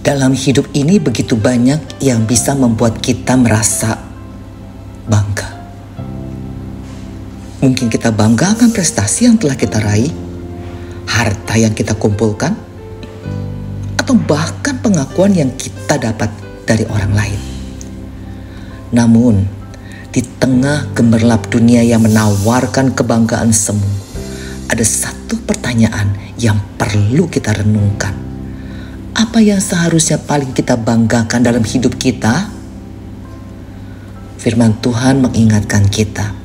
Dalam hidup ini begitu banyak yang bisa membuat kita merasa bangga. Mungkin kita bangga akan prestasi yang telah kita raih, harta yang kita kumpulkan, atau bahkan pengakuan yang kita dapat dari orang lain. Namun, di tengah gemerlap dunia yang menawarkan kebanggaan semu, ada satu pertanyaan yang perlu kita renungkan. Apa yang seharusnya paling kita banggakan dalam hidup kita? Firman Tuhan mengingatkan kita,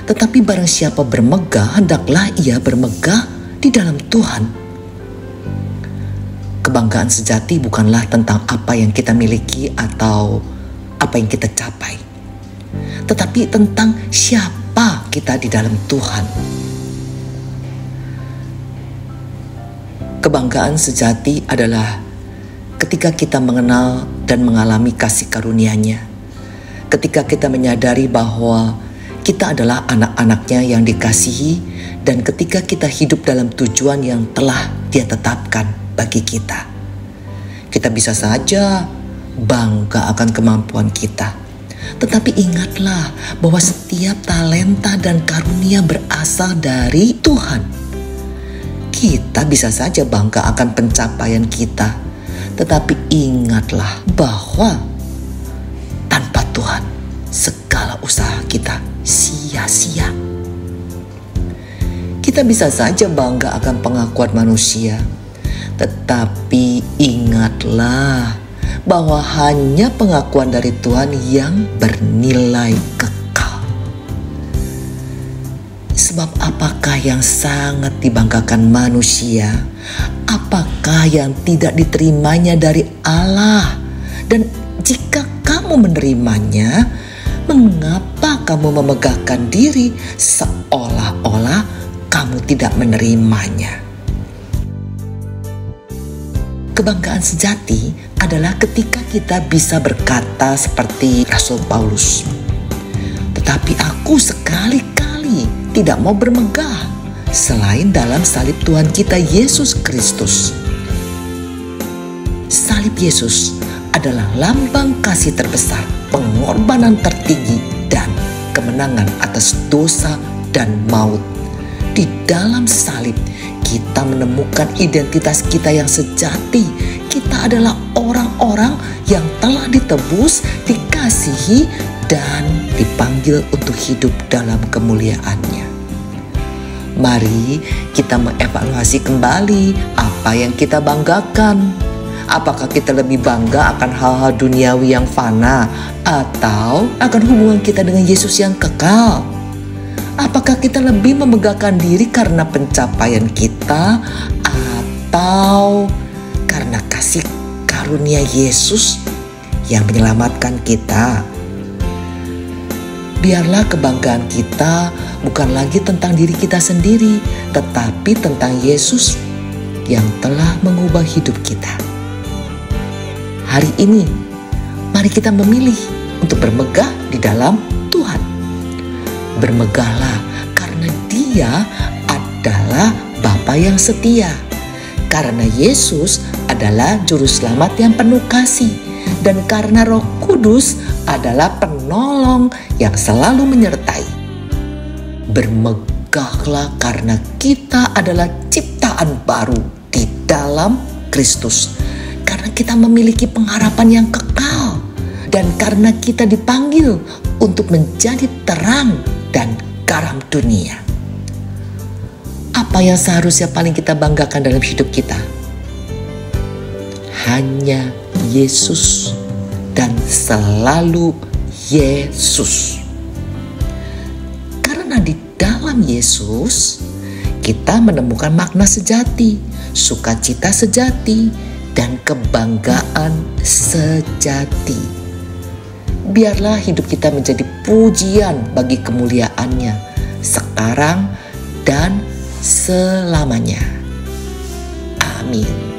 tetapi barang siapa bermegah, hendaklah ia bermegah di dalam Tuhan. Kebanggaan sejati bukanlah tentang apa yang kita miliki atau apa yang kita capai, tetapi tentang siapa kita di dalam Tuhan. Kebanggaan sejati adalah ketika kita mengenal dan mengalami kasih karunia-Nya, ketika kita menyadari bahwa kita adalah anak-anaknya yang dikasihi, dan ketika kita hidup dalam tujuan yang telah Dia tetapkan bagi kita. Kita bisa saja bangga akan kemampuan kita, tetapi ingatlah bahwa setiap talenta dan karunia berasal dari Tuhan. Kita bisa saja bangga akan pencapaian kita, tetapi ingatlah bahwa tanpa Tuhan segala usaha kita sia-sia. Kita bisa saja bangga akan pengakuan manusia, tetapi ingatlah bahwa hanya pengakuan dari Tuhan yang bernilai kekal. Sebab apakah yang sangat dibanggakan manusia? Apakah yang tidak diterimanya dari Allah? Dan jika kamu menerimanya, mengapa kamu memegahkan diri seolah-olah kamu tidak menerimanya? Kebanggaan sejati adalah ketika kita bisa berkata seperti Rasul Paulus, "Tetapi aku sekali-kali tidak mau bermegah selain dalam salib Tuhan kita Yesus Kristus." Salib Yesus adalah lambang kasih terbesar, pengorbanan tertinggi, dan kemenangan atas dosa dan maut. Di dalam salib, kita menemukan identitas kita yang sejati. Kita adalah orang-orang yang telah ditebus, dikasihi, dan dipanggil untuk hidup dalam kemuliaan-Nya. Mari kita mengevaluasi kembali apa yang kita banggakan. Apakah kita lebih bangga akan hal-hal duniawi yang fana atau akan hubungan kita dengan Yesus yang kekal? Apakah kita lebih memegahkan diri karena pencapaian kita atau karena kasih karunia Yesus yang menyelamatkan kita? Biarlah kebanggaan kita bukan lagi tentang diri kita sendiri, tetapi tentang Yesus yang telah mengubah hidup kita. Hari ini, mari kita memilih untuk bermegah di dalam Tuhan. Bermegahlah karena Dia adalah Bapa yang setia. Karena Yesus adalah Juru Selamat yang penuh kasih. Dan karena Roh Kudus adalah penolong yang selalu menyertai. Bermegahlah karena kita adalah ciptaan baru di dalam Kristus. Karena kita memiliki pengharapan yang kekal. Dan karena kita dipanggil untuk menjadi terang dan garam dunia. Apa yang seharusnya paling kita banggakan dalam hidup kita? Hanya Yesus dan selalu Yesus. Karena di dalam Yesus kita menemukan makna sejati, sukacita sejati, dan kebanggaan sejati. Biarlah hidup kita menjadi pujian bagi kemuliaan-Nya sekarang dan selamanya. Amin.